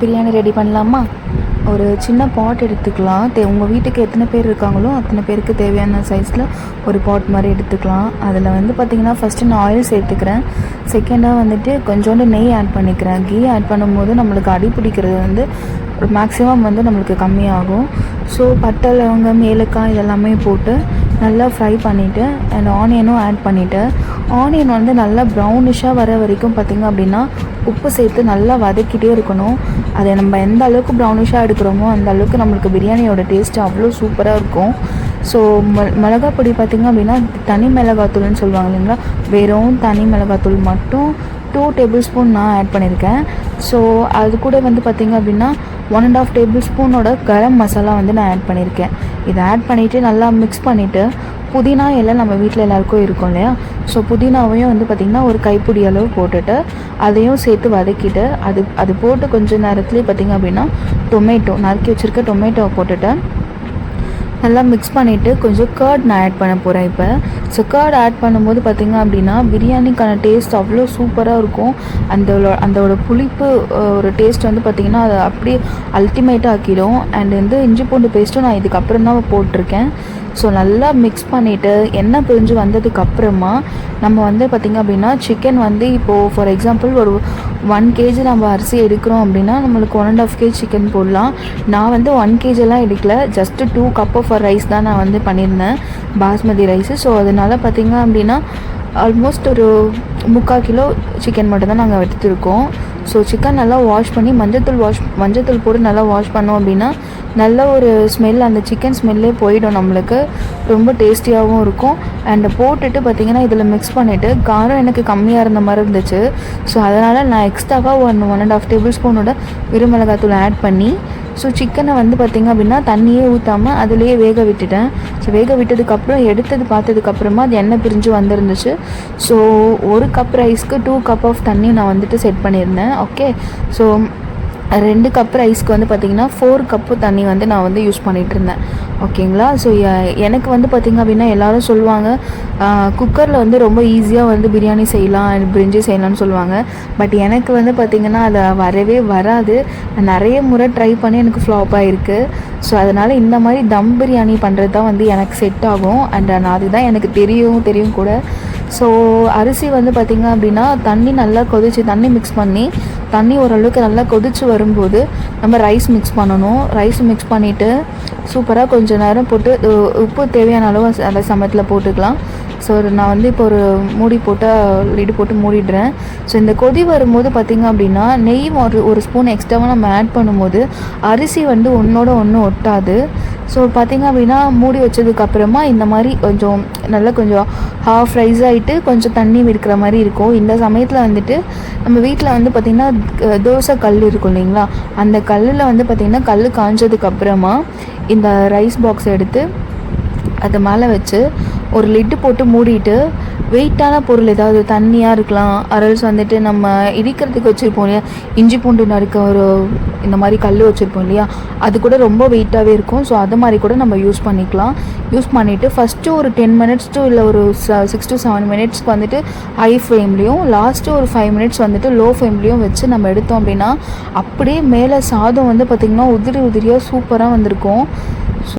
Biryani ready பண்ணலாமா? ஒரு சின்ன பாட் எடுத்துக்கலாம். உங்கள் வீட்டுக்கு எத்தனை பேர் இருக்காங்களோ அத்தனை பேருக்கு தேவையான சைஸில் ஒரு பாட் மாதிரி எடுத்துக்கலாம். அதில் வந்து பார்த்திங்கன்னா ஃபஸ்ட்டு நான் ஆயில் சேர்த்துக்கிறேன். செகண்டாக வந்துட்டு கொஞ்சோண்டு நெய் ஆட் பண்ணிக்கிறேன். கீ ஆட் பண்ணும்போது நம்மளுக்கு அடி பிடிக்கிறது வந்து ஒரு மேக்ஸிமம் வந்து நம்மளுக்கு கம்மியாகும். ஸோ பட்டை, லவங்கம், ஏலக்காய் இதெல்லாமே போட்டு நல்லா ஃப்ரை பண்ணிவிட்டு அண்ட் ஆனியனும் ஆட் பண்ணிவிட்டு ஆனியன் வந்து நல்லா ப்ரௌனிஷாக வர வரைக்கும் பார்த்திங்க அப்படின்னா உப்பு சேர்த்து நல்லா வதக்கிட்டே இருக்கணும். அதை நம்ம எந்த அளவுக்கு ப்ரௌனிஷாக எடுக்கிறோமோ அந்த அளவுக்கு நம்மளுக்கு பிரியாணியோட டேஸ்ட்டு அவ்வளோ சூப்பராக இருக்கும். ஸோ மிளகாய் பொடி பார்த்திங்க அப்படின்னா தனி மிளகாத்தூள்னு சொல்லுவாங்க இல்லைங்களா, வெறும் தனி மிளகாத்தூள் மட்டும் 2 டேபிள் ஸ்பூன் நான் ஆட் பண்ணியிருக்கேன். ஸோ அது கூட வந்து பார்த்திங்க அப்படின்னா 1.5 டேபிள் ஸ்பூனோட கரம் மசாலா வந்து நான் ஆட் பண்ணியிருக்கேன். இதை ஆட் பண்ணிவிட்டு நல்லா மிக்ஸ் பண்ணிவிட்டு புதினா எல்லாம் நம்ம வீட்டில் எல்லாருக்கும் இருக்கும் இல்லையா, ஸோ புதினாவையும் வந்து பார்த்திங்கன்னா ஒரு கைப்பிடி அளவு போட்டுட்டு அதையும் சேர்த்து வதக்கிட்டு அது போட்டு கொஞ்சம் நேரத்துலேயே பார்த்திங்க அப்படின்னா டொமேட்டோ நறுக்கி வச்சுருக்க டொமேட்டோவை போட்டுட்டு நல்லா மிக்ஸ் பண்ணிவிட்டு கொஞ்சம் கர்ட் நான் ஆட் பண்ண போகிறேன் இப்போ. ஸோ கர்ட் ஆட் பண்ணும்போது பார்த்திங்க அப்படின்னா பிரியாணிக்கான டேஸ்ட் அவ்வளோ சூப்பராக இருக்கும். அதோட புளிப்பு ஒரு டேஸ்ட் வந்து பார்த்திங்கன்னா அதை அப்படியே அல்டிமேட்டாக ஆக்கிடும். அண்ட் வந்து இஞ்சி பூண்டு பேஸ்ட்டும் நான் இதுக்கப்புறம் தான் போட்டிருக்கேன். ஸோ நல்லா மிக்ஸ் பண்ணிவிட்டு எண்ணெய் பிரிஞ்சு வந்ததுக்கப்புறமா நம்ம வந்து பார்த்திங்க அப்படின்னா சிக்கன் வந்து இப்போது ஃபார் எக்ஸாம்பிள் ஒரு 1 kg நம்ம அரிசி எடுக்கிறோம் அப்படின்னா நம்மளுக்கு 1.5 kg சிக்கன் போடலாம். நான் வந்து 1 kg எல்லாம் எடுக்கல, ஜஸ்ட்டு 2 cup ஆஃப் ரைஸ் தான் நான் வந்து பண்ணியிருந்தேன், பாஸ்மதி ரைஸு. ஸோ அதனால் பார்த்திங்க அப்படின்னா ஆல்மோஸ்ட் ஒரு 3/4 கிலோ சிக்கன் மட்டும் தான் நாங்கள் எடுத்துருக்கோம். ஸோ சிக்கன் நல்லா வாஷ் பண்ணி மஞ்சத்தூள் போட்டு நல்லா வாஷ் பண்ணோம் அப்படின்னா நல்ல ஒரு ஸ்மெல், அந்த சிக்கன் ஸ்மெல்லே போயிடும் நம்மளுக்கு, ரொம்ப டேஸ்டியாகவும் இருக்கும். அண்ட் போட்டுட்டு பார்த்திங்கன்னா இதில் மிக்ஸ் பண்ணிவிட்டு காரம் எனக்கு கம்மியாக இருந்த மாதிரி இருந்துச்சு. ஸோ அதனால் நான் எக்ஸ்ட்ராவாக 1.5 டேபிள் ஸ்பூனோட விருமிளகாத்தூள் ஆட் பண்ணி ஸோ சிக்கனை வந்து பார்த்திங்க அப்படின்னா தண்ணியே ஊற்றாமல் அதிலேயே வேக விட்டுட்டேன். ஸோ வேக விட்டதுக்கப்புறம் எடுத்தது பார்த்ததுக்கப்புறமா அது எண்ணெய் பிரிஞ்சு வந்துருந்துச்சு. ஸோ 1 கப் ரைஸ்க்கு 2 கப் ஆஃப் தண்ணி நான் வந்துட்டு செட் பண்ணியிருந்தேன். ஓகே, ஸோ 2 கப் ரைஸ்க்கு வந்து பார்த்திங்கன்னா 4 கப்பு தண்ணி வந்து நான் வந்து யூஸ் பண்ணிகிட்டு இருந்தேன். ஓகேங்களா. ஸோ எனக்கு வந்து பார்த்திங்க அப்படின்னா எல்லோரும் சொல்லுவாங்க குக்கரில் வந்து ரொம்ப ஈஸியாக வந்து பிரியாணி செய்யலாம், பிரிஞ்சி செய்யலாம்னு சொல்லுவாங்க. பட் எனக்கு வந்து பார்த்திங்கன்னா அது வரவே வராது. நான் நிறைய முறை ட்ரை பண்ணி எனக்கு ஃப்ளாப் ஆகிருக்கு. ஸோ அதனால் இந்த மாதிரி தம் பிரியாணி பண்ணுறது தான் வந்து எனக்கு செட் ஆகும். அண்ட் அதுதான் எனக்கு தெரியும் கூட. ஸோ அரிசி வந்து பார்த்திங்க அப்படின்னா தண்ணி நல்லா கொதிச்சு தண்ணி மிக்ஸ் பண்ணி தண்ணி ஓரளவுக்கு நல்லா கொதிச்சு வரும்போது நம்ம ரைஸ் மிக்ஸ் பண்ணணும். ரைஸ் மிக்ஸ் பண்ணிவிட்டு சூப்பராக கொஞ்சம் நேரம் போட்டு உப்பு தேவையான அளவு அந்த சமயத்தில் போட்டுக்கலாம். ஸோ நான் வந்து இப்போ ஒரு மூடி போட்டு லிடு போட்டு மூடிடுறேன். ஸோ இந்த கொதி வரும்போது பார்த்திங்க அப்படின்னா நெய் ஒரு ஸ்பூன் எக்ஸ்ட்ராவாக நம்ம ஆட் பண்ணும்போது அரிசி வந்து ஒன்றோட ஒன்று ஒட்டாது. ஸோ பார்த்திங்க அப்படின்னா மூடி வச்சதுக்கப்புறமா இந்த மாதிரி கொஞ்சம் ஹாஃப் ரைஸ் ஆகிட்டு கொஞ்சம் தண்ணி இருக்கிற மாதிரி இருக்கும். இந்த சமயத்தில் வந்துட்டு நம்ம வீட்டில் வந்து பார்த்திங்கன்னா தோசை கல் இருக்கும் இல்லைங்களா, அந்த கல்லில் வந்து பார்த்திங்கன்னா கல் காஞ்சதுக்கப்புறமா இந்த ரைஸ் பாக்ஸ் எடுத்து அது மேலே வச்சு ஒரு லிட்டு போட்டு மூடிட்டு வெயிட்டான பொருள் ஏதாவது தண்ணியாக இருக்கலாம், அரல்ஸ் வந்துட்டு நம்ம இடிக்கிறதுக்கு வச்சுருப்போம் இல்லையா, இஞ்சி பூண்டு நறுக்க ஒரு இந்த மாதிரி கல் வச்சுருப்போம் இல்லையா, அது கூட ரொம்ப வெயிட்டாகவே இருக்கும். ஸோ அது மாதிரி கூட நம்ம யூஸ் பண்ணிக்கலாம். யூஸ் பண்ணிவிட்டு ஃபஸ்ட்டு ஒரு 10 minutes இல்லை ஒரு 6 to 7 minutesக்கு வந்துட்டு ஹை ஃப்ளேம்லேயும் லாஸ்ட்டு ஒரு 5 minutes வந்துட்டு லோ ஃப்ளேம்லேயும் வச்சு நம்ம எடுத்தோம் அப்படின்னா அப்படியே மேலே சாதம் வந்து பார்த்திங்கன்னா உதிரியாக சூப்பராக வந்திருக்கும்.